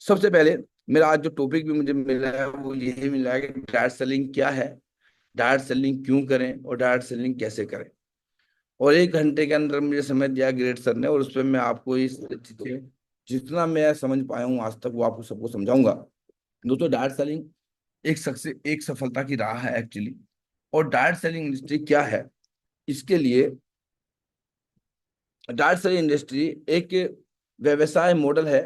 सबसे पहले मेरा आज जो टॉपिक भी मुझे मिला है वो यही मिला है कि डायरेक्ट सेलिंग क्या है, डायरेक्ट सेलिंग क्यों करें और डायरेक्ट सेलिंग कैसे करें। और 1 घंटे के अंदर मुझे समझ दिया ग्रेट सर ने, और उस पर मैं आपको इस चीजें जितना मैं समझ पाया हूँ आज तक वो आपको सबको समझाऊंगा। दोस्तों, डायरेक्ट सेलिंग एक सफलता की राह है एक्चुअली। और डायरेक्ट सेलिंग इंडस्ट्री क्या है, इसके लिए डायरेक्ट सेलिंग इंडस्ट्री एक व्यवसाय मॉडल है।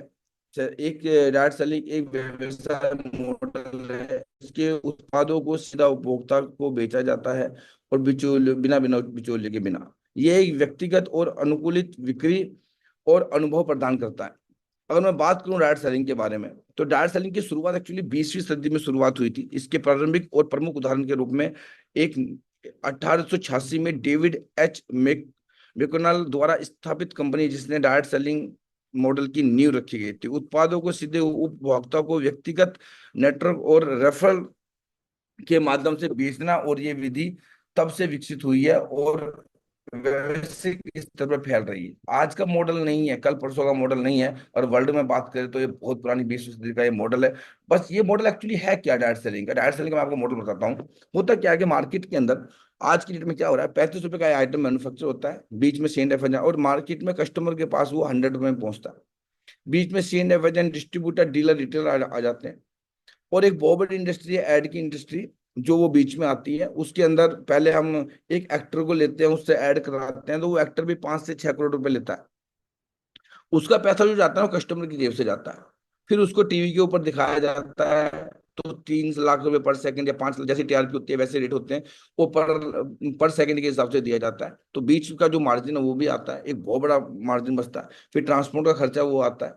एक डायरेक्ट सेलिंग एक व्यवसाय मॉडल है। इसके उत्पादों को सीधा उपभोक्ता को बेचा जाता है, और बिना बिना बिचौलिए के बिना। ये एक व्यक्तिगत और अनुकूलित बिक्री और अनुभव प्रदान करता है। अगर मैं बात करूं डायरेक्ट सेलिंग के बारे में, तो डायरेक्ट सेलिंग की शुरुआत एक्चुअली 20वीं सदी में शुरुआत हुई थी। इसके प्रारंभिक और प्रमुख उदाहरण के रूप में एक 1886 में डेविड एच मैकडॉनल्ड द्वारा स्थापित कंपनी, जिसने डायरेक्ट सेलिंग मॉडल की नींव रखी गई थी। उत्पादों को सीधे उपभोक्ता को व्यक्तिगत नेटवर्क और रेफरल के माध्यम से बेचना, और ये विधि तब से विकसित हुई है और वैश्विक स्तर पर फैल रही है। आज का मॉडल नहीं है, कल परसों का मॉडल नहीं है, और वर्ल्ड में बात करें तो ये बहुत पुरानी 20वीं सदी का ये मॉडल है। बस ये मॉडल एक्चुअली है क्या डायरेक्ट सेलिंग का? डायरेक्ट सेलिंग का मैं आपको मॉडल बताता हूँ। होता क्या है कि मार्केट के अंदर आज की डेट में क्या हो रहा है, 35 रुपए का आइटम मैन्युफैक्चर होता है, बीच में सेंड एफ और मार्केट में कस्टमर के पास वो 100 रुपए में पहुंचता है। बीच में सीएंड एफ डिस्ट्रीब्यूटर डीलर रिटेलर आ जाते हैं। और एक बहुत बड़ी इंडस्ट्री है ऐड की इंडस्ट्री, जो वो बीच में आती है। उसके अंदर पहले हम एक एक्टर को लेते हैं, उससे ऐड कराते हैं, तो वो एक्टर भी 5 से 6 करोड़ रुपए लेता है। उसका पैसा जो जाता है वो कस्टमर की जेब से जाता है। फिर उसको टीवी के ऊपर दिखाया जाता है, तो 3 लाख रुपए पर सेकंड या 5 लाख, जैसे टीआरपी होती है वैसे रेट होते हैं, वो पर सेकंड के हिसाब से दिया जाता है। तो बीच का जो मार्जिन है वो भी आता है, एक बहुत बड़ा मार्जिन बचता है। फिर ट्रांसपोर्ट का खर्चा वो आता है।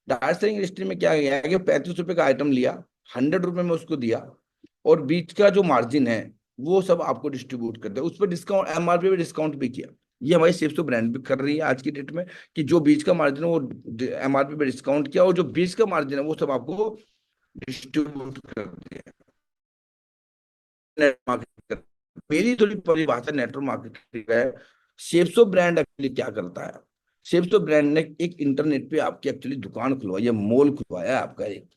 डायरेक्ट सेलिंग इंडस्ट्री में क्या गया है कि 35 रुपए का आइटम लिया, 100 रुपए में उसको दिया, और बीच का जो मार्जिन है वो सब आपको डिस्ट्रीब्यूट करते हैं। उस पर डिस्काउंट, एमआरपी पे डिस्काउंट भी किया। ये हमारी सेफ्सो ब्रांड भी कर रही है आज की डेट में, कि जो बीच का मार्जिन है वो एमआरपी पे डिस्काउंट किया, और जो बीच का मार्जिन है वो सब आपको डिस्ट्रीब्यूट कर दिया। नेटवर्क मार्केटिंग, मेरी थोड़ी परिभाषा नेटवर्क मार्केटिंग है। सेप्सो ब्रांड एक्चुअली क्या करता है? सेप्सो ब्रांड ने एक इंटरनेट पे आपकी एक्चुअली दुकान खुलवाई है, मॉल खुलवाया है आपका एक।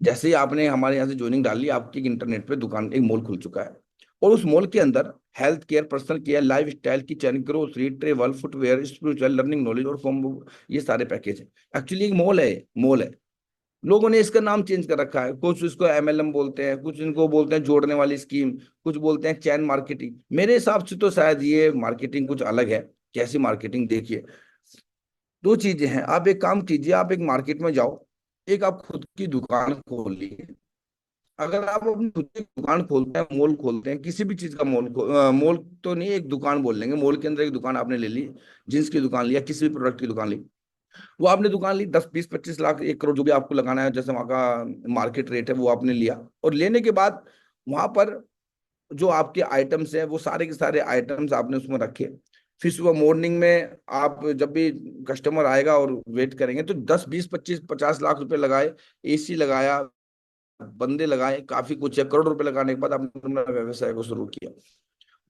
जैसे ही आपने हमारे यहाँ से ज्वाइनिंग डाली, आपकी एक इंटरनेट पे दुकान, एक मॉल खुल चुका है। और उस मॉल के अंदर health care, personal care, life style, kitchen, grocery, travel, footwear, spiritual, learning, knowledge और कॉम्बो, ये सारे पैकेज है। एक्चुअली एक मॉल है, मॉल है। लोगों ने इसका नाम चेंज कर रखा है, कुछ इसको एमएलएम बोलते हैं, कुछ इनको बोलते हैं जोड़ने वाली स्कीम, कुछ बोलते हैं चैन मार्केटिंग। मेरे हिसाब से तो शायद ये मार्केटिंग कुछ अलग है। कैसी मार्केटिंग? देखिए, दो चीजें हैं। आप एक काम कीजिए, आप एक मार्केट में जाओ, एक आप खुद की दुकान खोल लीजिए। अगर आप अपनी खुद की दुकान खोलते हैं, मॉल खोलते हैं, किसी भी चीज का मॉल तो नहीं, एक दुकान बोल लेंगे, मॉल के अंदर एक दुकान आपने ले ली, जींस की दुकान लिया, किसी भी प्रोडक्ट की दुकान ली। वो आपने दुकान ली, 10 20 25 लाख 1 करोड़ जो भी आपको लगाना है, जैसे वहाँ का मार्केट रेट है, वो आपने लिया। और लेने के बाद वहां पर जो आपके आइटम्स हैं वो सारे के सारे आइटम्स आपने उसमें रखे। फिर सुबह मॉर्निंग में आप जब भी कस्टमर आएगा और वेट करेंगे, तो 10 20 25 50 लाख रुपए लगाए, एसी लगाया, बंदे लगाए, काफी कुछ है। करोड़ रुपए लगाने के बाद आपने अपना व्यवसाय को शुरू किया।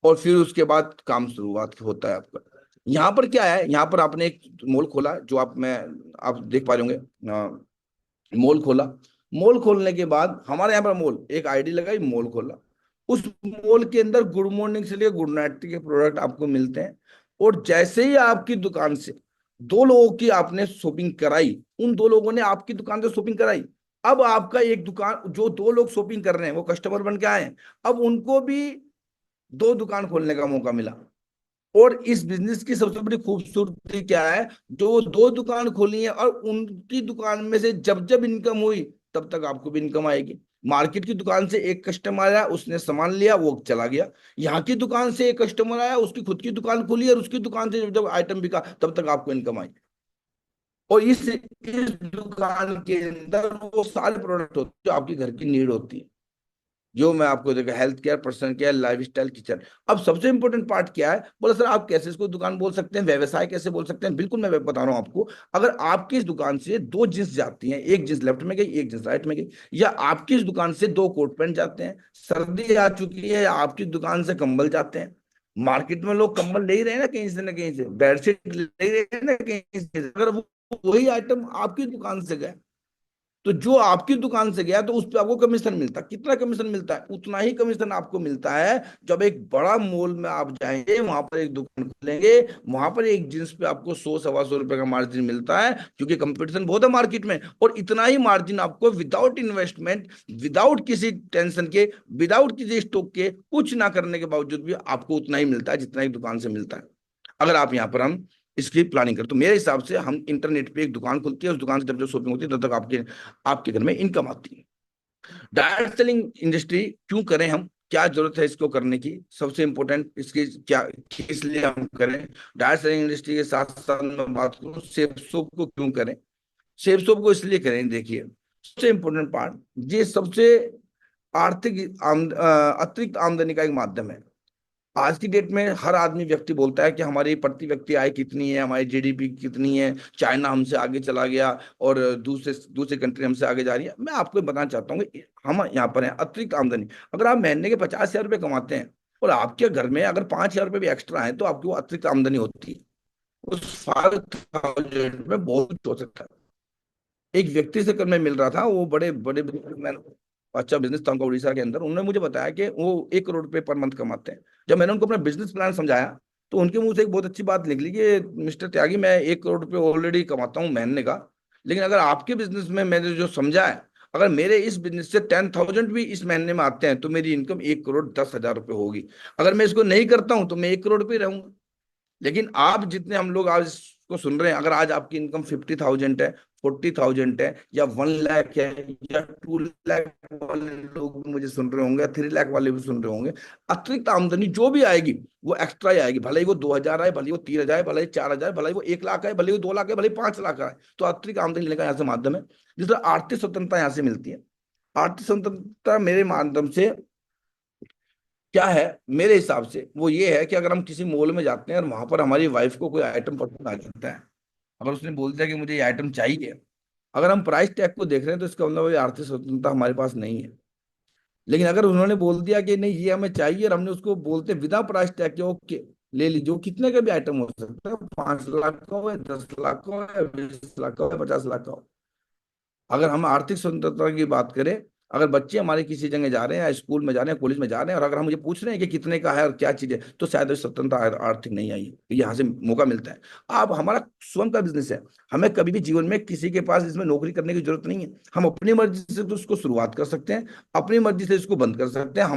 और फिर उसके बाद काम शुरुआत होता है आपका। यहाँ पर क्या है, यहाँ पर आपने एक मॉल खोला, जो आप देख पा रहे होंगे। मॉल खोला, मॉल खोलने के बाद हमारे यहाँ पर मॉल एक आईडी लगाई, मॉल खोला। उस मॉल के अंदर गुड मॉर्निंग से लेकर गुड नाइट के प्रोडक्ट आपको मिलते हैं। और जैसे ही आपकी दुकान से 2 लोगों की आपने शॉपिंग कराई, उन 2 लोगों ने आपकी दुकान से शॉपिंग कराई, अब आपका एक दुकान, जो 2 लोग शॉपिंग कर रहे हैं वो कस्टमर बन के आए हैं, अब उनको भी 2 दुकान खोलने का मौका मिला। और इस बिजनेस की सबसे बड़ी खूबसूरती क्या है, जो 2 दुकान खोली है और उनकी दुकान में से जब जब इनकम हुई, तब तक आपको भी इनकम आएगी। मार्केट की दुकान से एक कस्टमर आया, उसने सामान लिया, वो चला गया। यहाँ की दुकान से एक कस्टमर आया, उसकी खुद की दुकान खुली, और उसकी दुकान से जब जब आइटम बिका, तब तक आपको इनकम आई। और इस दुकान के अंदर वो सारे प्रोडक्ट होते हैं जो आपकी घर की नीड होती है, जो मैं आपको देखा, health care, personal care, life style, kitchen. अब सबसे इंपॉर्टेंट पार्ट क्या है? बोला सर आप कैसे इसको दुकान बोल सकते हैं, व्यवसाय कैसे बोल सकते हैं? बिल्कुल, मैं बता रहा हूं आपको। अगर आपकी इस दुकान से 2 जींस जाती हैं, एक जींस लेफ्ट में गई, एक जींस राइट में गई, या आपकी इस दुकान से 2 कोट पैंट जाते हैं, सर्दी आ चुकी है, या आपकी दुकान से कंबल जाते हैं। मार्केट में लोग कंबल ले ही रहे हैं ना कहीं से, बेडशीट ले ही रहे हैं ना कहीं से। अगर वो वही आइटम आपकी दुकान से गए, तो जो आपकी दुकान से गया तो उस पर आपको कमीशन मिलता, कितना कमीशन मिलता है? उतना ही कमीशन आपको मिलता है जब एक बड़ा मॉल में आप जाएंगे, वहां पर एक दुकान खोलेंगे, वहां पर एक जींस पे आपको 100 सवा 100 रुपए का मार्जिन मिलता है, क्योंकि कंपटीशन बहुत है मार्केट में। और इतना ही मार्जिन आपको विदाउट इन्वेस्टमेंट, विदाउट किसी टेंशन के, विदाउट किसी स्टॉक के, कुछ ना करने के बावजूद भी आपको उतना ही मिलता है जितना एक दुकान से मिलता है। अगर आप यहाँ पर हम इसकी प्लानिंग करें तो मेरे हिसाब से हम इंटरनेट पे एक दुकान खुलती है, उस दुकान से जब जो शॉपिंग होती है तब तक आपके आपके घर में इनकम आती है। डायरेक्ट सेलिंग इंडस्ट्री क्यों करें हम, क्या जरूरत है इसको करने की, सबसे इंपॉर्टेंट इसकी क्या, किस लिए हम करें? डायरेक्ट सेलिंग इंडस्ट्री के साथ साथ मैं बात करूं सेफ सोप को क्यों करें। सेफ सोप को इसलिए करें, देखिए सबसे इंपॉर्टेंट पार्ट, ये सबसे अतिरिक्त आमदनी का एक माध्यम है। आज की डेट में हर आदमी व्यक्ति बोलता है कि हमारी प्रति व्यक्ति आय कितनी है, हमारी जीडीपी कितनी है, चाइना हमसे आगे चला गया और दूसरे दूसरी कंट्री हमसे आगे जा रही है। मैं आपको बताना चाहता हूँ कि हम यहाँ पर हैं अतिरिक्त आमदनी। अगर आप महीने के 50,000 रुपये कमाते हैं और आपके घर में अगर 5,000 रुपये भी एक्स्ट्रा है तो आपकी वो अतिरिक्त आमदनी होती है। उस 5,000 में बहुत कुछ हो सकता है। एक व्यक्ति से कल मैं मिल रहा था, वो बड़े बड़े बिजनेसमैन, अच्छा बिजनेस था उनका उड़ीसा के अंदर। उन्होंने मुझे बताया कि वो 1 करोड़ रुपए पर मंथ कमाते हैं। जब मैंने उनको अपना बिजनेस प्लान समझाया तो उनके मुंह से एक बहुत अच्छी बात निकली कि मिस्टर त्यागी, मैं 1 करोड़ रुपए ऑलरेडी कमाता हूँ महीने का, लेकिन अगर आपके बिजनेस में मैंने जो समझा है, अगर मेरे इस बिजनेस से 10,000 भी इस महीने में आते हैं तो मेरी इनकम 1,10,000 रुपये होगी। अगर मैं इसको नहीं करता हूं तो मैं 1 करोड़ पे ही रहूंगा। लेकिन आप जितने हम लोग आज इसको सुन रहे हैं, अगर आज आपकी इनकम 50,000 है, 40,000 है, या 1 लाख है, या 2 लाख वाले लोग भी मुझे सुन रहे होंगे, 3 लाख वाले भी सुन रहे होंगे, अतिरिक्त आमदनी जो भी आएगी वो एक्स्ट्रा ही आएगी। भले ही वो 2,000 आए, भले ही वो 3,000 आए, भले ही 4,000, भले ही वो 1 लाख आए, भले ही वो 2 लाख आए, भले ही 5 लाख आए, तो अतिरिक्त आमदनी लेने का यहाँ से माध्यम है, जिससे आर्थिक स्वतंत्रता यहाँ से मिलती है। आर्थिक स्वतंत्रता मेरे माध्यम से क्या है, मेरे हिसाब से वो ये है कि अगर हम किसी मॉल में जाते हैं और वहां पर हमारी वाइफ को कोई आइटम पसंद आ जाता है, अगर उसने बोल दिया कि मुझे ये आइटम चाहिए, अगर हम प्राइस टैग को देख रहे हैं तो इसका मतलब ये आर्थिक स्वतंत्रता हमारे पास नहीं है। लेकिन अगर उन्होंने बोल दिया कि नहीं ये हमें चाहिए और हमने उसको बोलते बिना प्राइस टैग के ओके ले लीजिए, वो कितने का भी आइटम हो सकता है, 5 लाख का हो, 10 लाख का हो, 20 लाख का हो, 50 लाख का हो। अगर हम आर्थिक स्वतंत्रता की बात करें, अगर बच्चे हमारे किसी जगह जा रहे हैं या स्कूल में जा रहे हैं, कॉलेज में जा रहे हैं, और अगर हम मुझे पूछ रहे हैं कि कितने का है और क्या चीज है, तो शायद स्वतंत्रता आर्थिक नहीं आई है, यहाँ से मौका मिलता है। अब हमारा स्वयं का बिजनेस है, हमें कभी भी जीवन में किसी के पास इसमें नौकरी करने की जरूरत नहीं है। हम अपनी मर्जी से तो उसको शुरुआत कर सकते हैं, अपनी मर्जी से इसको बंद कर सकते हैं।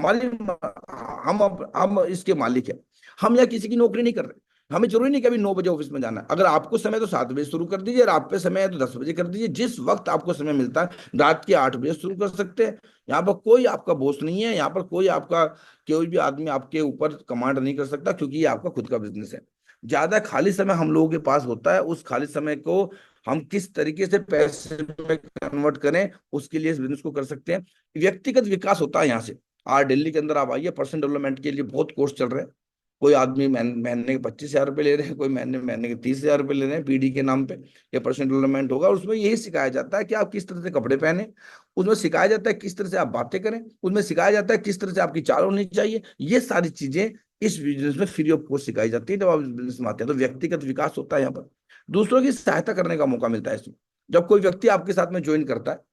हम इसके मालिक हैं। हम यहाँ किसी की नौकरी नहीं कर रहे। हमें जरूरी नहीं कि अभी 9 बजे ऑफिस में जाना है। अगर आपको समय तो 7 बजे शुरू कर दीजिए, रात पे समय है तो 10 बजे कर दीजिए, जिस वक्त आपको समय मिलता है रात के 8 बजे शुरू कर सकते हैं। यहाँ पर कोई आपका बॉस नहीं है, यहाँ पर कोई आपका कोई भी आदमी आपके ऊपर कमांड नहीं कर सकता, क्योंकि ये आपका खुद का बिजनेस है। ज्यादा खाली समय हम लोगों के पास होता है, उस खाली समय को हम किस तरीके से पैसे में कन्वर्ट करें, उसके लिए इस बिजनेस को कर सकते हैं। व्यक्तिगत विकास होता है यहाँ से। आज दिल्ली के अंदर आप आइए, पर्सनल डेवलपमेंट के लिए बहुत कोर्स चल रहे हैं। कोई आदमी महीने के 25,000 रुपये ले रहे हैं, कोई महीने महीने के 30,000 रुपये ले रहे हैं, पीडी के नाम पे। ये पर्सनल डेवलपमेंट होगा, और उसमें यही सिखाया जाता है कि आप किस तरह से कपड़े पहने, उसमें सिखाया जाता है किस तरह से आप बातें करें, उसमें सिखाया जाता है किस तरह से आपकी चाल होनी चाहिए। ये सारी चीजें इस बिजनेस में फ्री ऑफ कॉस्ट सिखाई जाती है। जब आप इस बिजनेस में आते हैं तो व्यक्तिगत विकास होता है, यहाँ पर दूसरों की सहायता करने का मौका मिलता है इसमें। जब कोई व्यक्ति आपके साथ में ज्वाइन करता है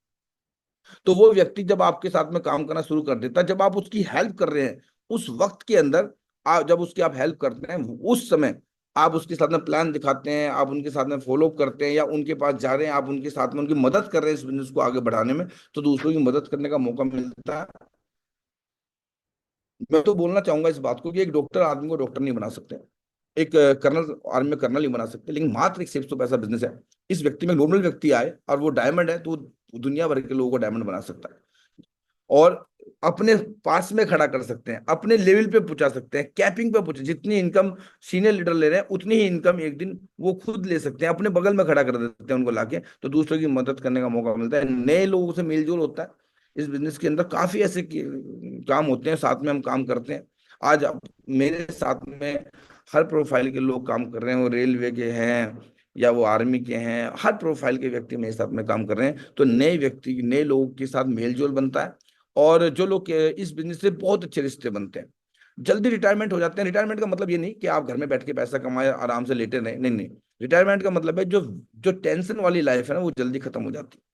तो वो व्यक्ति जब आपके साथ में काम करना शुरू कर देता है, जब आप उसकी हेल्प कर रहे हैं उस वक्त के अंदर, आप जब उसकी आप हेल्प करते हैं उस समय, आप उसके साथ में प्लान दिखाते हैं, आप उनके साथ में फॉलो अप करते हैं, या उनके पास जा रहे हैं, आप उनके साथ में उनकी मदद कर रहे हैं इस बिजनेस को आगे बढ़ाने में, तो दूसरों की मदद करने का मौका मिलता है। मैं तो बोलना चाहूंगा इस बात को कि एक डॉक्टर आदमी को डॉक्टर नहीं बना सकते, एक कर्नल आर्मी में कर्नल नहीं बना सकते, लेकिन मात्र एक सिर्फ तो पैसा बिजनेस है। इस व्यक्ति में नॉर्मल व्यक्ति आए और वो डायमंड है, तो वो दुनिया भर के लोगों को डायमंड बना सकता है, और अपने पास में खड़ा कर सकते हैं, अपने लेवल पे पहुंचा सकते हैं, कैपिंग पे पहुंचा। जितनी इनकम सीनियर लीडर ले रहे हैं उतनी ही इनकम एक दिन वो खुद ले सकते हैं, अपने बगल में खड़ा कर देते हैं उनको लाके, तो दूसरों की मदद करने का मौका मिलता है, नए लोगों से मेलजोल होता है। इस बिजनेस के अंदर काफी ऐसे काम होते हैं, साथ में हम काम करते हैं। आज मेरे साथ में हर प्रोफाइल के लोग काम कर रहे हैं, वो रेलवे के हैं या वो आर्मी के हैं, हर प्रोफाइल के व्यक्ति मेरे साथ में काम कर रहे हैं। तो नए व्यक्ति नए लोगों के साथ मेलजोल बनता है, और जो लोग इस बिजनेस से बहुत अच्छे रिश्ते बनते हैं, जल्दी रिटायरमेंट हो जाते हैं। रिटायरमेंट का मतलब ये नहीं कि आप घर में बैठ के पैसा कमाए आराम से लेटे रहे, नहीं नहीं। रिटायरमेंट का मतलब है जो जो टेंशन वाली लाइफ है ना वो जल्दी खत्म हो जाती है।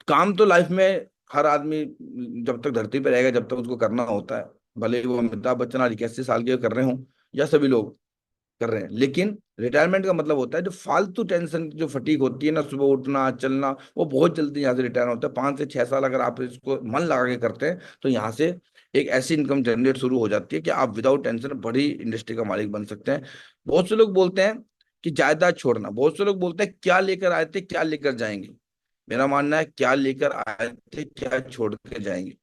काम तो लाइफ में हर आदमी जब तक धरती पे रहेगा, जब तक उसको करना होता है, भले ही वो अमिताभ बच्चन आज 81 साल के कर रहे हों या सभी लोग कर रहे हैं। लेकिन रिटायरमेंट का मतलब होता है जो फालतू टेंशन की जो फटीक होती है ना, सुबह उठना चलना, वो बहुत जल्दी यहाँ से रिटायर होता है। 5 से 6 साल अगर आप इसको मन लगा के करते हैं तो यहाँ से एक ऐसी इनकम जनरेट शुरू हो जाती है कि आप विदाउट टेंशन बड़ी इंडस्ट्री का मालिक बन सकते हैं। बहुत से लोग बोलते हैं कि जायदाद छोड़ना, बहुत से लोग बोलते हैं क्या लेकर आए थे क्या लेकर जाएंगे। मेरा मानना है क्या लेकर आए थे क्या छोड़ कर जाएंगे।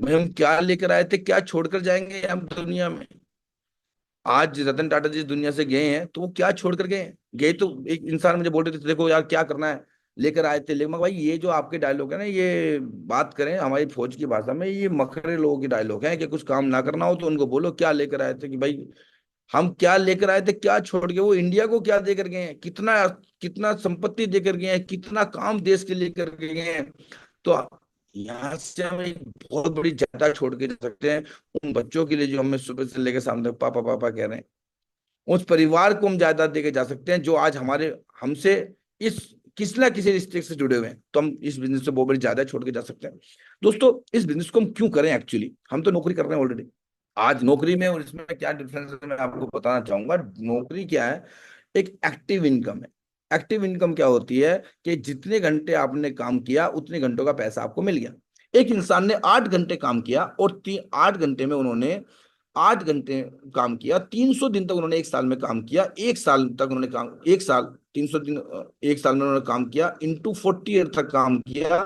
भाई हम क्या लेकर आए थे क्या छोड़कर जाएंगे हम दुनिया में। आज रतन टाटा जी दुनिया से गए हैं तो वो क्या छोड़कर गए हैं। गए तो एक इंसान मुझे बोल रहे थे देखो यार क्या करना है, लेकर आए थे। लेकिन मैं भाई ये जो आपके डायलॉग है ना, ये बात करें हमारी फौज की भाषा में, ये मखरे लोगों के डायलॉग हैं कि कुछ काम ना करना हो तो उनको बोलो क्या लेकर आए थे, कि भाई हम क्या लेकर आए थे क्या छोड़ के। वो इंडिया को क्या देकर गए हैं, कितना कितना संपत्ति देकर गए हैं, कितना काम देश के लिए करके गए हैं। तो यहाँ से हम एक बहुत बड़ी ज्यादा छोड़ के जा सकते हैं उन बच्चों के लिए जो हमें सुबह से लेकर शाम तक पापा पापा कह रहे हैं। उस परिवार को हम जायदाद देके जा सकते हैं जो आज हमारे हमसे इस किसी ना किसी रिश्ते से जुड़े हुए हैं। तो हम इस बिजनेस से बहुत बड़ी जायदाद छोड़ के जा सकते हैं। दोस्तों इस बिजनेस को हम क्यों करें, एक्चुअली हम तो नौकरी कर रहे हैं ऑलरेडी। आज नौकरी में और इसमें क्या डिफरेंस है मैं आपको बताना चाहूंगा। नौकरी क्या है, एक एक्टिव इनकम है। एक्टिव इनकम क्या होती है कि जितने घंटे आपने काम किया उतने घंटों का पैसा आपको मिल गया। एक इंसान ने 8 घंटे काम किया और 8 घंटे में उन्होंने 8 घंटे काम किया, 300 दिन तक उन्होंने एक साल में काम किया, एक साल तक उन्होंने काम, एक साल 300 दिन, एक साल में उन्होंने काम किया, इंटू 40 ईयर तक काम किया।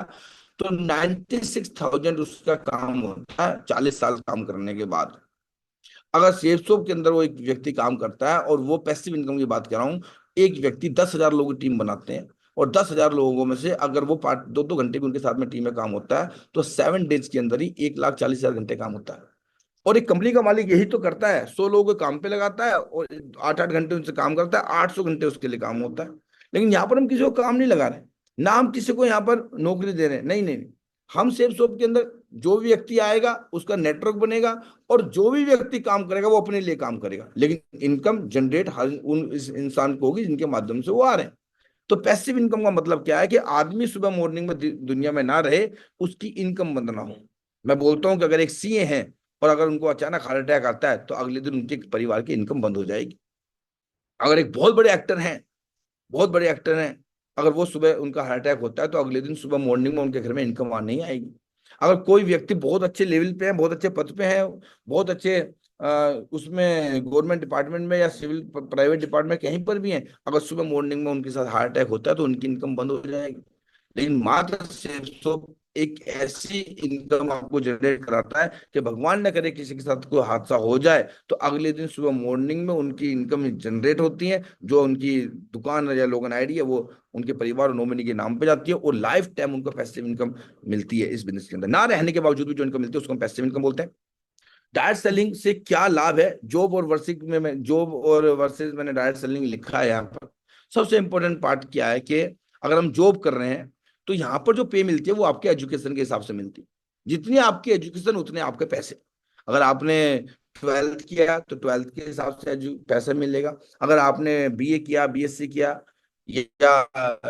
तो 96,000 उसका काम होता है 40 साल काम करने के बाद। अगर सेफ शॉप के अंदर वो एक व्यक्ति काम करता है, और वो पैसिव इनकम की बात कर रहा हूँ, एक व्यक्ति 10,000 लोगों की टीम बनाते हैं, और 10,000 लोगों में से अगर वो पार्ट 2-2 घंटे भी उनके साथ में टीम में काम होता है तो 7 डेज के अंदर ही 1,40,000 घंटे काम होता है। और एक कंपनी का मालिक यही तो करता है, 100 लोगों को काम पे लगाता है और 8-8 घंटे उनसे काम करता है, 800 घंटे उसके लिए काम होता है। लेकिन यहाँ पर हम किसी को काम नहीं लगा रहे, ना हम किसी को यहाँ पर नौकरी दे रहे हैं, नहीं नहीं नहीं। हम सेफ शॉप के अंदर जो भी व्यक्ति आएगा उसका नेटवर्क बनेगा, और जो भी व्यक्ति काम करेगा वो अपने लिए काम करेगा, लेकिन इनकम जनरेट हर उन इस इंसान को होगी जिनके माध्यम से वो आ रहे हैं। तो पैसिव इनकम का मतलब क्या है कि आदमी सुबह मॉर्निंग में दुनिया में ना रहे, उसकी इनकम बंद ना हो। मैं बोलता हूं कि अगर एक सीए हैं और अगर उनको अचानक हार्ट अटैक आता है तो अगले दिन उनके परिवार की इनकम बंद हो जाएगी। अगर एक बहुत बड़े एक्टर हैं, बहुत बड़े एक्टर हैं, अगर वो सुबह उनका हार्ट अटैक होता है तो अगले दिन सुबह मॉर्निंग में उनके घर में इनकम आ नहीं आएगी। अगर कोई व्यक्ति बहुत अच्छे लेवल पे है, बहुत अच्छे पद पे है, बहुत अच्छे उसमें गवर्नमेंट डिपार्टमेंट में या सिविल प्राइवेट डिपार्टमेंट कहीं पर भी है, अगर सुबह मॉर्निंग में उनके साथ हार्ट अटैक होता है तो उनकी इनकम बंद हो जाएगी। लेकिन मात्र 600 एक ऐसी इनकम आपको जनरेट कराता है कि भगवान न करे किसी के साथ कोई हादसा हो जाए तो अगले दिन सुबह मॉर्निंग में उनकी इनकम जनरेट होती है, जो उनकी दुकान या लोगन आईडी है वो उनके परिवार और नॉमिनी के नाम पे जाती है, और लाइफ टाइम उनको पैसिव इनकम मिलती है। इस बिजनेस के अंदर ना रहने के बावजूद भी जो इनकम मिलती है उसको हम पैसिव इनकम बोलते हैं। डायरेक्ट सेलिंग से क्या लाभ है, जॉब और वर्सिक में, मैं जॉब और वर्सेस मैंने डायरेक्ट सेलिंग लिखा है यहाँ पर। सबसे इंपॉर्टेंट पार्ट क्या है कि अगर हम जॉब कर रहे हैं तो यहाँ पर जो पे मिलती है वो आपके एजुकेशन के हिसाब से मिलती है। जितनी आपकी एजुकेशन उतने आपके पैसे। अगर आपने 12th किया तो 12th के हिसाब से पैसा मिलेगा। अगर आपने बीए किया, बीएससी किया, या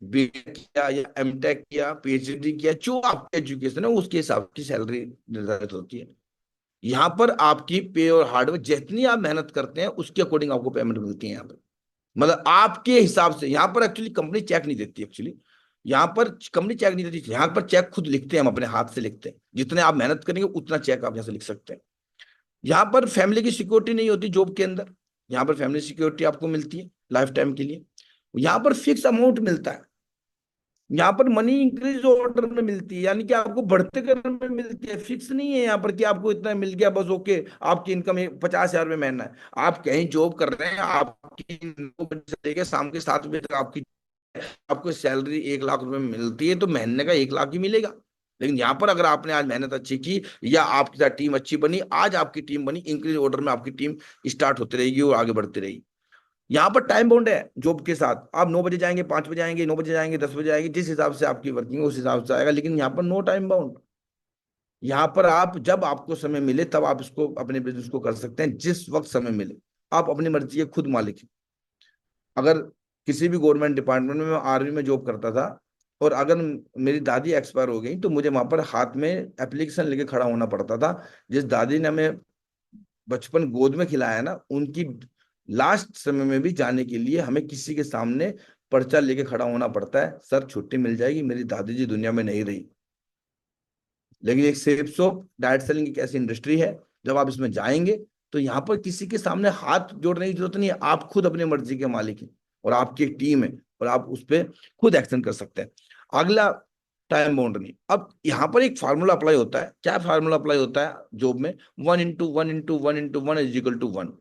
बीटेक किया, या एमटेक किया, पीएचडी किया, जो आपकी एजुकेशन है उसके हिसाब की सैलरी निर्धारित होती है। यहाँ पर आपकी पे और हार्डवर्क जितनी आप मेहनत करते हैं उसके अकॉर्डिंग आपको पेमेंट मिलती है यहाँ पर। मतलब आपके हिसाब से यहाँ पर एक्चुअली कंपनी चेक नहीं देती, एक्चुअली यहाँ पर कंपनी चेक नहीं देती, यहाँ पर चेक खुद लिखते हैं, हम अपने हाथ से लिखते हैं। जितने आप मेहनत करेंगे उतना चेक आप यहाँ से लिख सकते हैं। यहाँ पर फैमिली की सिक्योरिटी नहीं होती जॉब के अंदर। यहाँ पर फैमिली सिक्योरिटी आपको मिलती है लाइफ टाइम के लिए। यहाँ पर फिक्स अमाउंट मिलता है। यहाँ पर मनी इंक्रीज ऑर्डर में मिलती है, यानी कि आपको बढ़ते क्रम में मिलती है, फिक्स नहीं है यहाँ पर कि आपको इतना मिल गया बस ओके आपकी इनकम 50,000 में महीना है। आप कहीं जॉब कर रहे हैं, आपकी 9 बजे से लेकर शाम के 7 बजे तक आपकी आपको सैलरी 1 लाख रुपए में मिलती है तो महीने का 1 लाख ही मिलेगा। लेकिन यहाँ पर अगर आपने आज मेहनत अच्छी की या आपके साथ टीम अच्छी बनी, आज आपकी टीम बनी, इंक्रीज ऑर्डर में आपकी टीम स्टार्ट होती रहेगी और आगे बढ़ती रहेगी। यहाँ पर टाइम बाउंड है जॉब के साथ, आप 9 बजे जाएंगे, 5 बजे आएंगे, 9 बजे जाएंगे, 10 बजे आएंगे, जिस हिसाब से आपकी वर्किंग है उस हिसाब से आएगा। लेकिन यहाँ पर नो टाइम बाउंड। यहाँ पर आप जब आपको समय मिले तब आप इसको अपने बिजनेस को कर सकते हैं, जिस वक्त समय मिले। आप अपनी मर्जी के खुद मालिक हैं। अगर किसी भी गवर्नमेंट डिपार्टमेंट में, मैं आर्मी में जॉब करता था, और अगर मेरी दादी एक्सपायर हो गई तो मुझे वहां पर हाथ में एप्लीकेशन लेके खड़ा होना पड़ता था। जिस दादी ने हमें बचपन गोद में खिलाया ना, उनकी लास्ट समय में भी जाने के लिए हमें किसी के सामने पर्चा लेके खड़ा होना पड़ता है, सर छुट्टी मिल जाएगी, मेरी दादी जी दुनिया में नहीं रही। लेकिन एक सेफ शॉप डायरेक्ट सेलिंग एक ऐसी इंडस्ट्री है, जब आप इसमें जाएंगे तो यहाँ पर किसी के सामने हाथ जोड़ने की जरूरत नहीं है, आप खुद अपनी मर्जी के मालिक हैं और आपकी एक टीम है और आप उस पर खुद एक्शन कर सकते हैं। अगला, टाइम बाउंड नहीं। अब यहाँ पर एक फार्मूला अप्लाई होता है। क्या फार्मूला अप्लाई होता है जॉब में? 1 into 1 into 1 into 1 is equal to 1।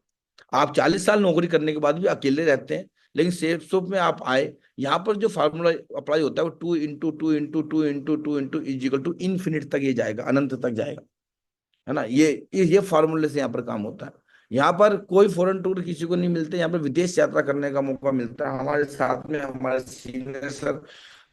आप 40 साल नौकरी करने के बाद भी अकेले रहते हैं, लेकिन सेफ शॉप में आप आए, यहाँ पर जो फार्मूला अप्लाई होता है वो 2 into 2 into 2 into 2 into infinite तक ये जाएगा, अनंत तक जाएगा, है ना। ये फार्मूले से यहाँ पर काम होता है। यहाँ पर कोई फॉरेन टूर किसी को नहीं मिलते, यहाँ पर विदेश यात्रा करने का मौका मिलता है। हमारे साथ में हमारे सीनियर सर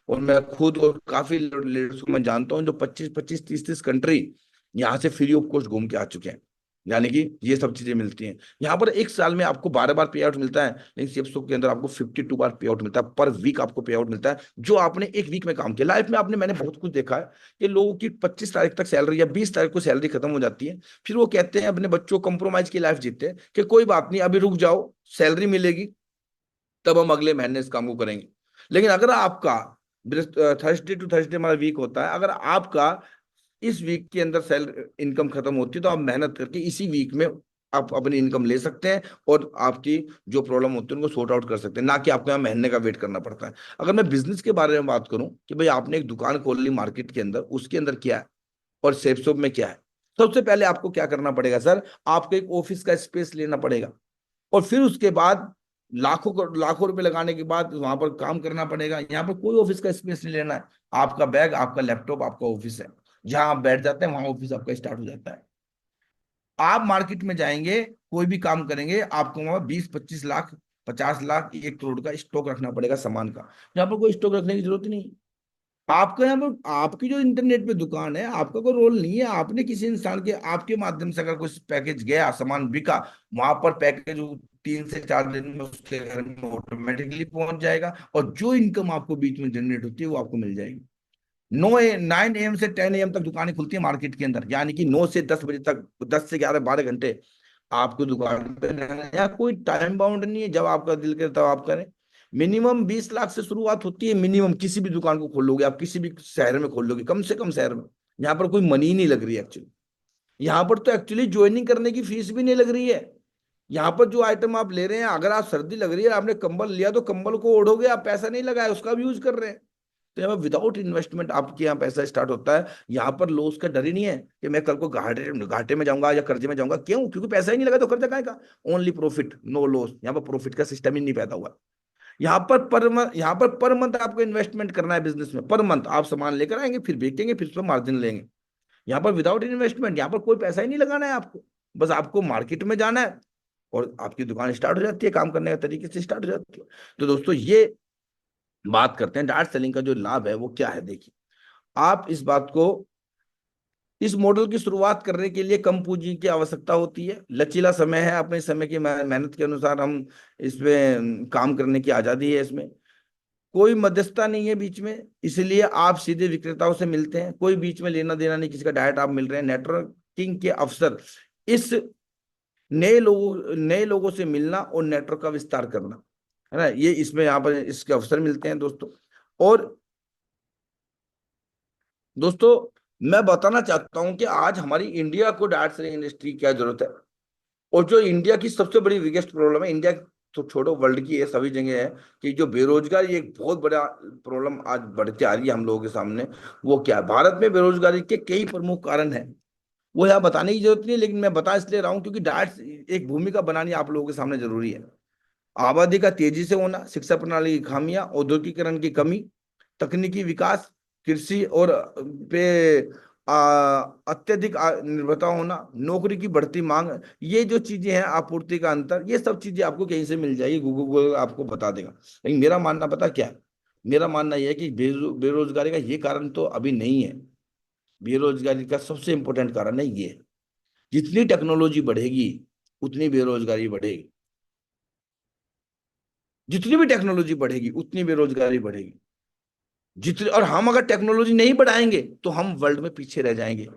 और मैं खुद और काफी लीडर्स को मैं जानता हूँ जो 25 25 30 30 कंट्री यहाँ से फ्री ऑफ कॉस्ट घूम के आ चुके हैं। यानी कि ये सब चीजें मिलती हैं यहाँ पर। एक साल में आपको 12 बार पे आउट मिलता है, लेकिन सेप्सो के अंदर आपको 52 बार पे आउट मिलता है। पर वीक आपको पे आउट मिलता है जो आपने एक वीक में काम किया। लाइफ में आपने, मैंने बहुत कुछ देखा है कि लोगों की 25 तारीख तक सैलरी या 20 तारीख को सैलरी खत्म हो जाती है, फिर वो कहते हैं अपने बच्चों को कंप्रोमाइज की लाइफ जीते हैं कि कोई बात नहीं, अभी रुक जाओ, सैलरी मिलेगी तब हम अगले महीने इस काम को करेंगे। लेकिन अगर आपका थर्सडे टू थर्सडे हमारा वीक होता है, अगर आपका इस वीक के अंदर सेल इनकम खत्म होती है तो आप मेहनत करके इसी वीक में आप अपनी इनकम ले सकते हैं और आपकी जो प्रॉब्लम होती है उनको सॉर्ट आउट कर सकते हैं, ना कि आपको यहाँ महीने का वेट करना पड़ता है। अगर मैं बिजनेस के बारे में बात करूं कि भाई आपने एक दुकान खोल ली मार्केट के अंदर, उसके अंदर क्या है और सेफ शॉप में क्या है, सबसे पहले आपको क्या करना पड़ेगा सर? आपको एक ऑफिस का स्पेस लेना पड़ेगा और फिर उसके बाद लाखों रुपए लगाने के बाद वहां पर काम करना पड़ेगा। यहाँ पर कोई ऑफिस का स्पेस नहीं लेना है, आपका बैग, आपका लैपटॉप, आपका ऑफिस है, जहां आप बैठ जाते हैं वहां ऑफिस आपका स्टार्ट हो जाता है। आप मार्केट में जाएंगे, कोई भी काम करेंगे, आपको वहां 20 25 लाख, 50 लाख, 1 करोड़ का स्टॉक रखना पड़ेगा सामान का। यहाँ पर कोई स्टॉक रखने की जरूरत नहीं। आपका यहाँ पर आपकी जो इंटरनेट पे दुकान है, आपका कोई रोल नहीं है। आपने किसी इंसान के, आपके माध्यम से अगर कुछ पैकेज गया, सामान बिका, वहां पर पैकेज 3 से 4 दिन में उसके घर में ऑटोमेटिकली पहुंच जाएगा और जो इनकम आपको बीच में जनरेट होती है वो आपको मिल जाएगी। 9 AM से 10 AM तक दुकानें खुलती है मार्केट के अंदर, यानी कि 9 से 10 बजे तक, 10 से 11 12 घंटे आपको दुकान पे रहना है। यहाँ कोई टाइम बाउंड नहीं है, जब आपका दिल करे तब आप करें। मिनिमम 20 लाख से शुरुआत होती है, मिनिमम किसी भी दुकान को खोल लोगे आप, किसी भी शहर में खोल लोगे, कम से कम शहर में। यहाँ पर कोई मनी ही नहीं लग रही है एक्चुअली। यहाँ पर तो एक्चुअली ज्वाइनिंग करने की फीस भी नहीं लग रही है। यहाँ पर जो आइटम आप ले रहे हैं, अगर आप सर्दी लग रही है, आपने कंबल लिया तो कंबल को ओढ़ोगे, आप पैसा नहीं लगाया, उसका भी यूज कर रहे हैं। तो यहाँ विदाउट इन्वेस्टमेंट आपके यहाँ पैसा स्टार्ट होता है। यहाँ पर लॉस का डर ही नहीं है कि मैं कल को घाटे घाटे में जाऊंगा या कर्जे में जाऊंगा। क्यों? क्योंकि पैसा ही नहीं लगा तो कर्जा काहे का। Only profit, no loss. यहाँ पर प्रॉफिट का सिस्टम ही नहीं पैदा हुआ। यहाँ पर पर मंथ आपको इन्वेस्टमेंट करना है बिजनेस में। पर मंथ आप सामान लेकर आएंगे, फिर बेचेंगे, फिर उस पर मार्जिन लेंगे। यहाँ पर विदाउट इन्वेस्टमेंट, यहाँ पर कोई पैसा ही नहीं लगाना है आपको। बस आपको मार्केट में जाना है और आपकी दुकान स्टार्ट हो जाती है, काम करने का तरीके से स्टार्ट हो जाती है। तो दोस्तों, ये बात करते हैं डायरेक्ट सेलिंग का जो लाभ है वो क्या है। देखिए, आप इस बात को, इस मॉडल की शुरुआत करने के लिए कम पूंजी की आवश्यकता होती है, लचीला समय है, अपने समय की मेहनत के अनुसार हम इसमें काम करने की आजादी है। इसमें कोई मध्यस्थता नहीं है बीच में, इसलिए आप सीधे विक्रेताओं से मिलते हैं, कोई बीच में लेना देना नहीं, किसी का डायरेक्ट आप मिल रहे हैं। नेटवर्किंग के अवसर, इस नए लोगों से मिलना और नेटवर्क का विस्तार करना, है ना, ये इसमें यहाँ पर इसके अवसर मिलते हैं दोस्तों। और दोस्तों, मैं बताना चाहता हूं कि आज हमारी इंडिया को डायरेक्ट सेलिंग इंडस्ट्री की क्या जरूरत है। और जो इंडिया की सबसे बड़ी बिगेस्ट प्रॉब्लम है, इंडिया तो छोड़ो, वर्ल्ड की है, सभी जगह है, कि जो बेरोजगारी एक बहुत बड़ा प्रॉब्लम आज बढ़ती आ रही है हम लोगों के सामने। वो क्या है? भारत में बेरोजगारी के कई प्रमुख कारण हैं, वो यहाँ बताने की जरूरत नहीं है, लेकिन मैं बता इसलिए रहा हूँ क्योंकि डायरेक्ट एक भूमिका बनानी आप लोगों के सामने जरूरी है। आबादी का तेजी से होना, शिक्षा प्रणाली की खामियां, औद्योगिकरण की कमी, तकनीकी विकास, कृषि और पे अत्यधिक निर्भरता होना, नौकरी की बढ़ती मांग, ये जो चीजें हैं, आपूर्ति का अंतर, ये सब चीजें आपको कहीं से मिल जाएगी, गूगल आपको बता देगा। लेकिन मेरा मानना पता क्या है? मेरा मानना यह है कि बेरोजगारी का ये कारण तो अभी नहीं है। बेरोजगारी का सबसे इंपॉर्टेंट कारण है ये, जितनी टेक्नोलॉजी बढ़ेगी उतनी बेरोजगारी बढ़ेगी, जितनी भी टेक्नोलॉजी बढ़ेगी उतनी बेरोजगारी बढ़ेगी। जितने, और हम अगर टेक्नोलॉजी नहीं बढ़ाएंगे तो हम वर्ल्ड में पीछे रह जाएंगे।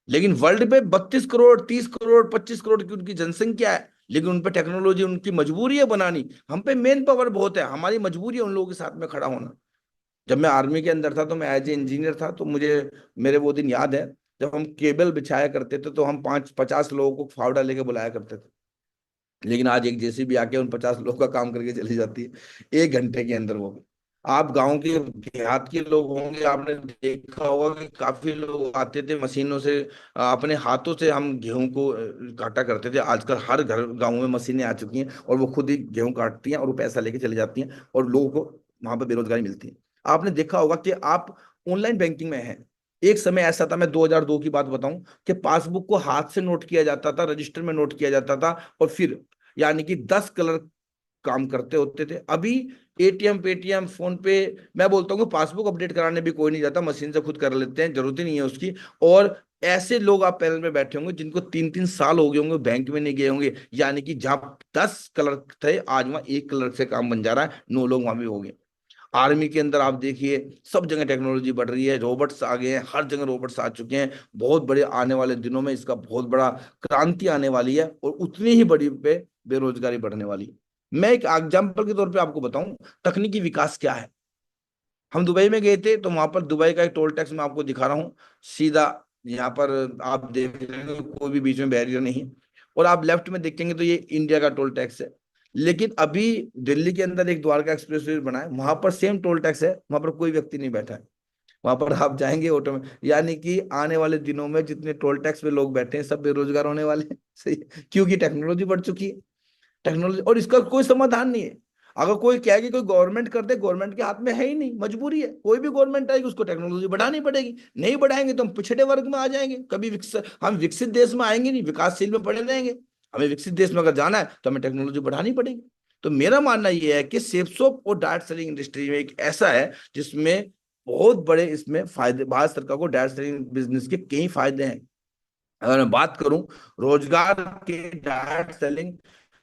लेकिन वर्ल्ड पे 32 करोड़, 30 करोड़, 25 करोड़ की उनकी जनसंख्या है, लेकिन उन पे टेक्नोलॉजी, उनकी मजबूरी है बनानी। हम पे मेन पावर बहुत है, हमारी मजबूरी है उन लोगों के साथ में खड़ा होना। जब मैं आर्मी के अंदर था तो मैं एज ए इंजीनियर था, तो मुझे मेरे वो दिन याद है जब हम केबल बिछाया करते थे तो हम 5-50 लोगों को फावड़ा लेके बुलाया करते थे। लेकिन आज एक जेसीबी आके उन 50 लोगों का काम करके चली जाती है 1 घंटे के अंदर, वो भी। आप गांव के देहात के लोग होंगे, आपने देखा होगा कि काफी लोग आते थे मशीनों से, अपने हाथों से हम गेहूं को काटा करते थे। आजकल हर घर गांव में मशीनें आ चुकी हैं और वो खुद ही गेहूं काटती हैं और वो पैसा लेके चली जाती हैं और लोगों को वहां पर बेरोजगारी मिलती है। आपने देखा होगा कि आप ऑनलाइन बैंकिंग में हैं। एक समय ऐसा था, मैं 2002 की बात बताऊं, कि पासबुक को हाथ से नोट किया जाता था, रजिस्टर में नोट किया जाता था, और फिर यानी कि 10 कलर काम करते होते थे। अभी एटीएम, पेटीएम, फोन पे, मैं बोलता हूँ कि पासबुक अपडेट कराने भी कोई नहीं जाता, मशीन से खुद कर लेते हैं, जरूरत ही नहीं है उसकी। और ऐसे लोग आप पैनल में बैठे होंगे जिनको 3-3 साल हो गए होंगे, बैंक में नहीं गए होंगे, यानी कि जहां 10 कलर थे आज वहां 1 कलर से काम बन जा रहा है, 9 लोग वहां भी हो गए। आर्मी के अंदर आप देखिए, सब जगह टेक्नोलॉजी बढ़ रही है, रोबोट्स आ गए हैं, हर जगह रोबोट्स आ चुके हैं। बहुत बड़े आने वाले दिनों में इसका बहुत बड़ा क्रांति आने वाली है, और उतनी ही बड़ी पे बेरोजगारी बढ़ने वाली है। मैं एक एग्जाम्पल के तौर पे आपको बताऊं, तकनीकी विकास क्या है। हम दुबई में गए थे, तो वहां पर दुबई का एक टोल टैक्स मैं आपको दिखा रहा हूँ सीधा। यहाँ पर आप देख रहे हैं कोई भी बीच में बैरियर नहीं, और आप लेफ्ट में देखेंगे तो ये इंडिया का टोल टैक्स है। लेकिन अभी दिल्ली के अंदर एक द्वारका एक्सप्रेस वे बना है, वहां पर सेम टोल टैक्स है, वहां पर कोई व्यक्ति नहीं बैठा है। वहां पर आप जाएंगे ऑटो में, यानी कि आने वाले दिनों में जितने टोल टैक्स पे लोग बैठे हैं सब बेरोजगार होने वाले हैं। सही, क्योंकि टेक्नोलॉजी बढ़ चुकी है। टेक्नोलॉजी, और इसका कोई समाधान नहीं है। अगर कोई कहे कि कोई गवर्नमेंट कर दे, गवर्नमेंट के हाथ में है ही नहीं, मजबूरी है। कोई भी गवर्नमेंट आएगी उसको टेक्नोलॉजी बढ़ानी पड़ेगी, नहीं बढ़ाएंगे तो हम पिछड़े वर्ग में आ जाएंगे, कभी हम विकसित देश में आएंगे नहीं, विकासशील में पड़े रहेंगे। हमें विकसित देश में अगर जाना है तो हमें टेक्नोलॉजी बढ़ानी पड़ेगी। तो मेरा मानना यह है कि सेफ सोप और डायरेक्ट सेलिंग इंडस्ट्री में एक ऐसा है जिसमें बहुत बड़े इसमें फायदे, भारत सरकार को डायरेक्ट सेलिंग बिजनेस के कई फायदे हैं। अगर मैं बात करूं रोजगार के, डायरेक्ट सेलिंग,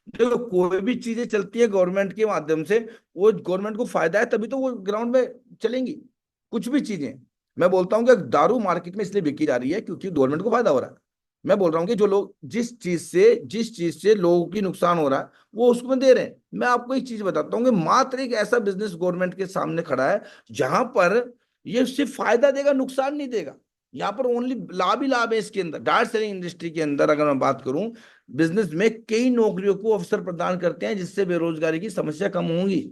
देखो कोई भी चीजें चलती है गवर्नमेंट के माध्यम से, वो गवर्नमेंट को फायदा है तभी तो वो ग्राउंड में चलेंगी। कुछ भी चीजें, मैं बोलता हूँ कि दारू मार्केट में इसलिए बिकी जा रही है क्योंकि गवर्नमेंट को फायदा हो रहा है। मैं बोल रहा हूँ कि जो लोग जिस चीज से लोगों की नुकसान हो रहा है वो उसमें दे रहे हैं। मैं आपको एक चीज बताता हूँ कि मात्र एक ऐसा बिजनेस गवर्नमेंट के सामने खड़ा है जहां पर ये सिर्फ फायदा देगा, नुकसान नहीं देगा। यहाँ पर ओनली लाभ ही लाभ है। इसके अंदर डायरेक्ट सेलिंग इंडस्ट्री के अंदर अगर मैं बात करूं, बिजनेस में कई नौकरियों को अवसर प्रदान करते हैं जिससे बेरोजगारी की समस्या कम होंगी।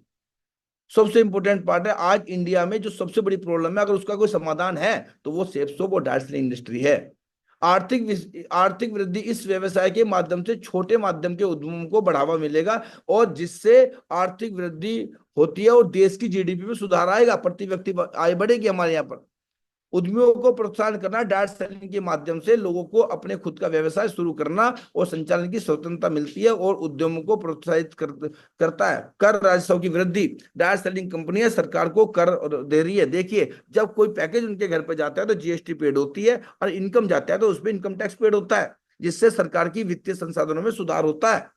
सबसे इंपॉर्टेंट पार्ट है, आज इंडिया में जो सबसे बड़ी प्रॉब्लम है, अगर उसका कोई समाधान है तो वो सेफ सोप और डायरेक्ट सेलिंग इंडस्ट्री है। आर्थिक वृद्धि इस व्यवसाय के माध्यम से छोटे माध्यम के उद्यमों को बढ़ावा मिलेगा, और जिससे आर्थिक वृद्धि होती है और देश की जीडीपी में सुधार आएगा, प्रति व्यक्ति आय बढ़ेगी हमारे यहाँ पर। उद्यमियों को प्रोत्साहन करना, डायरेक्ट सेलिंग के माध्यम से लोगों को अपने खुद का व्यवसाय शुरू करना और संचालन की स्वतंत्रता मिलती है, और उद्यमों को प्रोत्साहित करता है। कर राजस्व की वृद्धि, डायरेक्ट सेलिंग कंपनियां सरकार को कर दे रही है। देखिए, जब कोई पैकेज उनके घर पे जाता है तो जीएसटी पेड होती है, और इनकम जाता है तो उसमें इनकम टैक्स पेड होता है, जिससे सरकार की वित्तीय संसाधनों में सुधार होता है।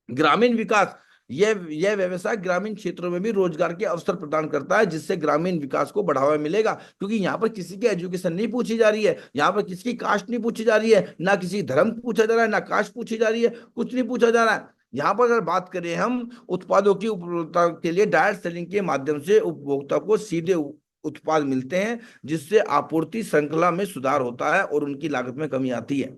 ग्रामीण विकास, यह व्यवसाय ग्रामीण क्षेत्रों में भी रोजगार के अवसर प्रदान करता है, जिससे ग्रामीण विकास को बढ़ावा मिलेगा। क्योंकि यहाँ पर किसी की एजुकेशन नहीं पूछी जा रही है, यहाँ पर किसी की कास्ट नहीं पूछी जा रही है, ना किसी धर्म पूछा जा रहा है, ना कास्ट पूछी जा रही है, कुछ नहीं पूछा जा रहा है। यहाँ पर अगर बात करें हम उत्पादों की उपभोक्ता के लिए, डायरेक्ट सेलिंग के माध्यम से उपभोक्ता को सीधे उत्पाद मिलते हैं, जिससे आपूर्ति श्रृंखला में सुधार होता है और उनकी लागत में कमी आती है।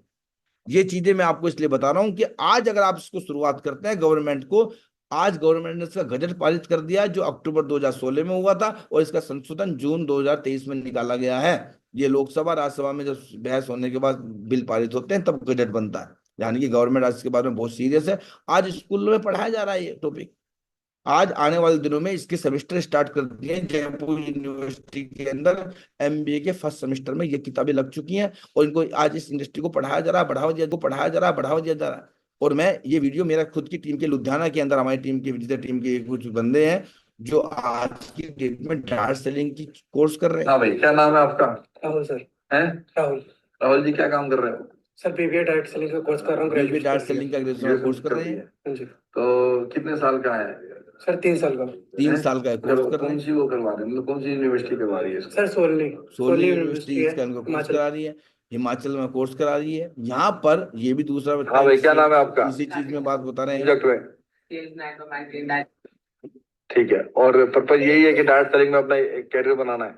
ये चीजें मैं आपको इसलिए बता रहा हूं कि आज अगर आप इसको शुरुआत करते हैं गवर्नमेंट को, आज गवर्नमेंट ने इसका गजट पारित कर दिया जो अक्टूबर 2016 में हुआ था, और इसका संशोधन जून 2023 में निकाला गया है। ये लोकसभा राज्यसभा में जब बहस होने के बाद बिल पारित होते हैं तब गजट बनता है। यानी कि गवर्नमेंट आज इसके बारे में बहुत सीरियस है। आज स्कूल में पढ़ाया जा रहा है ये टॉपिक। आज आने वाले दिनों में इसके सेमेस्टर स्टार्ट कर दिए हैं जयपुर यूनिवर्सिटी के अंदर। एमबीए के फर्स्ट सेमेस्टर में ये किताबें लग चुकी हैं, और इनको आज इस इंडस्ट्री को पढ़ाया जा रहा है, बढ़ावा दिया जा रहा है। और मैं ये वीडियो, मेरा खुद की टीम के लुधियाना के अंदर हमारी टीम के विजेता टीम के कुछ बंदे हैं जो आज की डेट में डायरेक्ट सेलिंग की कोर्स कर रहे हैं। हाँ भाई, क्या नाम है आपका? राहुल सर। हैं? राहुल। राहुल जी, क्या काम कर रहे हो? सर बीबीए डायरेक्ट सेलिंग का कोर्स कर रहा हूँ। बीबीए डायरेक्ट सेलिंग का ग्रेजुएशन कोर्स कर रहे हैं। हाँ जी। तो कितने साल का है? सर 3 साल का। 3 साल का कोर्स कर रहे कौन हैं। सी वो करवा रहे हैं, मतलब कौन सी यूनिवर्सिटी करवा रही है इसको? Sir Solani. Solani university university है इसका इनको कोर्स हिमाचल। करा रही है। हिमाचल में कोर्स करा रही है। यहाँ पर ये भी दूसरा बच्चा हाँ भाई, क्या नाम है आपका? इसी चीज में बात बता रहे हैं। सब्जेक्ट में ठीक है, और पर्पज यही है कि डायरेक्ट सेलिंग में अपना एक कैरियर बनाना है,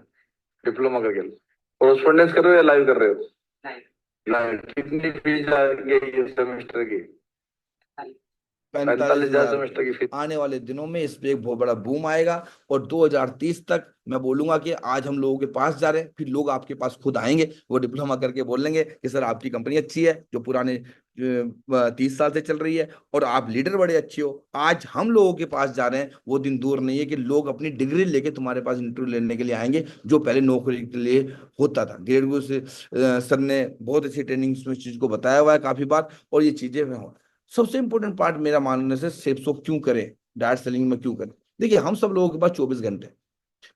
डिप्लोमा करके। कोरस्पोंडेंस कर रहे हो या लाइव कर रहे हो? लाइव। कितनी फीस आ गई है सेमेस्टर की? 45,000 45,000। सेमेस्टर की फीस। आने वाले दिनों में इस पे एक बहुत बड़ा बूम आएगा, और 2030 तक मैं बोलूंगा कि आज हम लोगों के पास जा रहे हैं, फिर लोग आपके पास खुद आएंगे, वो डिप्लोमा करके बोलेंगे कि सर आपकी कंपनी अच्छी है जो पुराने 30 साल से चल रही है, और आप लीडर बड़े अच्छे हो। आज हम लोगों के पास जा रहे हैं, वो दिन दूर नहीं है कि लोग अपनी डिग्री लेके तुम्हारे पास इंटरव्यू लेने के लिए आएंगे, जो पहले नौकरी के लिए होता था। ग्रेड गुरु से सर ने बहुत अच्छी ट्रेनिंग इस चीज को बताया हुआ है काफी बार, और ये चीजें हो। सबसे इंपॉर्टेंट पार्ट मेरा मानने से सेल्स ऑफ क्यों करें, डायरेक्ट सेलिंग में क्यों करें। देखिए हम सब लोगों के पास 24 घंटे,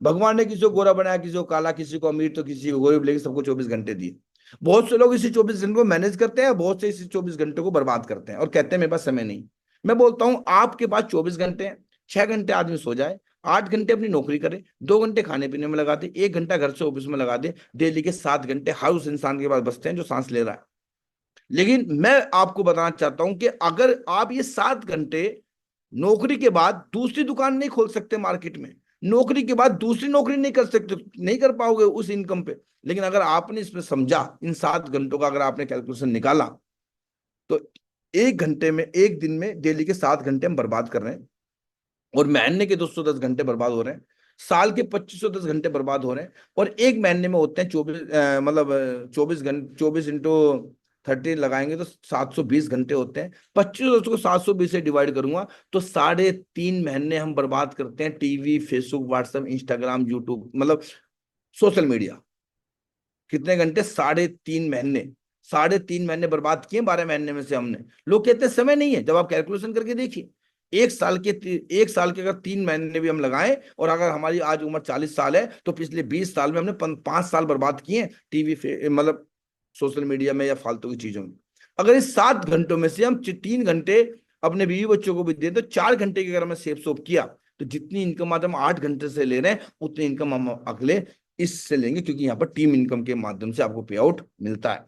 भगवान ने किसी को गोरा बनाया, किसी को काला, किसी को अमीर तो किसी को गरीब, लेकिन सबको 24 घंटे दिए। बहुत से लोग इसी 24 घंटे को मैनेज करते हैं, बहुत से इसी 24 घंटे को बर्बाद करते हैं और कहते हैं मेरे पास समय नहीं। मैं बोलता हूं आपके पास 24 घंटे हैं, 6 घंटे आदमी सो जाए, 8 घंटे अपनी नौकरी करे, 2 घंटे खाने पीने में लगा दे, 1 घंटा घर से ऑफिस में लगा दे, डेली के 7 घंटे हर उस इंसान के पास बचते हैं जो सांस ले रहा है। लेकिन मैं आपको बताना चाहता हूं कि अगर आप ये 7 घंटे नौकरी के बाद दूसरी दुकान नहीं खोल सकते मार्केट में, नौकरी के बाद दूसरी नौकरी नहीं कर सकते, नहीं कर पाओगे उस इनकम पे। लेकिन अगर आपने इसमें समझा, इन 7 घंटों का अगर आपने कैलकुलेशन निकाला, तो 1 घंटे में, एक दिन में डेली के 7 घंटे हम बर्बाद कर रहे हैं, और महीने के 210 घंटे बर्बाद हो रहे हैं, साल के 2510 घंटे बर्बाद हो रहे हैं, और एक महीने में होते हैं 24, मतलब 24 घंटे, 24 × 30 लगाएंगे तो 720 घंटे होते हैं। 25 को 720 से डिवाइड करूंगा तो 3.5 महीने हम बर्बाद करते हैं TV, Facebook, WhatsApp, Instagram, YouTube, मतलब सोशल मीडिया। कितने घंटे? 3.5 महीने। 3.5 महीने बर्बाद किए 12 महीने में से हमने। लोग कहते हैं समय नहीं है, जब आप कैलकुलेशन करके देखिए, एक साल के अगर 3 महीने भी हम लगाएं, और अगर हमारी आज उम्र 40 साल है, तो पिछले 20 साल में हमने 5 साल बर्बाद किए टीवी, मतलब सोशल मीडिया में या फालतू की चीजों में। अगर इस 7 घंटों में से हम 3 घंटे अपने बीवी बच्चों को भी दें, तो 4 घंटे की अगर हमें सेव सोप किया, तो जितनी इनकम आज हम 8 घंटे से ले रहे हैं, उतनी इनकम हम अगले इससे लेंगे, क्योंकि यहाँ पर टीम इनकम के माध्यम से आपको पे आउट मिलता है।